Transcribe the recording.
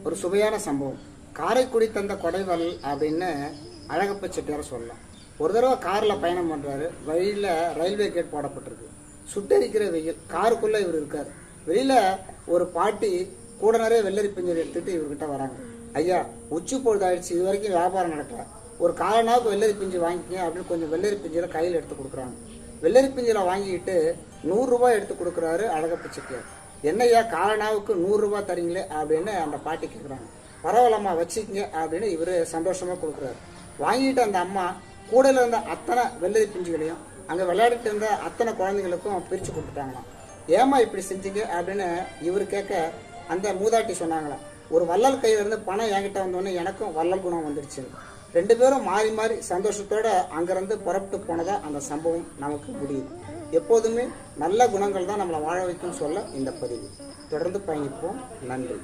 ஒரு சுவையான சம்பவம். காரைக்குடி தந்த கொடைவல் அப்படின்னு அழகப்ப செட்டியார் சொல்லலாம். ஒரு தடவை காரில் பயணம் பண்ணுறாரு. வழியில் ரயில்வே கேட் போடப்பட்டிருக்கு. சுட்டரிக்கிற வெயில். காருக்குள்ளே இவர் இருக்கார். வெளியில் ஒரு பாட்டி கூட நிறைய வெள்ளரி பிஞ்சல் எடுத்துட்டு இவர்கிட்ட வராங்க. ஐயா, உச்சி பொழுது ஆயிடுச்சு, இது வரைக்கும் வியாபாரம் நடக்கல, ஒரு காலனாவுக்கு வெள்ளரி பிஞ்சு வாங்கிக்கங்க அப்படின்னு கொஞ்சம் வெள்ளரி பிஞ்சில கையில் எடுத்து கொடுக்குறாங்க. வெள்ளரி பிஞ்சில வாங்கிக்கிட்டு 100 ரூபாய் எடுத்து கொடுக்குறாரு அழகப்ப செட்டியார். என்னையா காலனாவுக்கு 100 ரூபாய் தரீங்களே அப்படின்னு அந்த பாட்டி கேட்குறாங்க. பரவாயில்லம்மா வச்சுக்கங்க அப்படின்னு இவர் சந்தோஷமாக கொடுக்குறாரு. வாங்கிட்டு அந்த அம்மா கூடையில் இருந்த அத்தனை வெள்ளரி பிஞ்சுகளையும் அங்கே விளையாடிட்டு இருந்த அத்தனை குழந்தைங்களுக்கும் பிரித்து கொடுத்துட்டாங்களாம். ஏமா இப்படி செஞ்சீங்க அப்படின்னு இவர் கேட்க அந்த மூதாட்டி சொன்னாங்களாம், ஒரு வள்ளல் கையில இருந்து பணம் என்கிட்ட வந்தோடனே எனக்கும் வள்ளல் குணம் வந்துருச்சு. 2 பேரும் மாறி மாறி சந்தோஷத்தோட அங்கிருந்து புறப்பட்டு போனதா அந்த சம்பவம் நமக்கு முடியுது. எப்போதுமே நல்ல குணங்கள் தான் நம்மளை வாழ வைக்கும்னு சொல்ல இந்த பதிவு. தொடர்ந்து பயணிப்போம். நன்றி.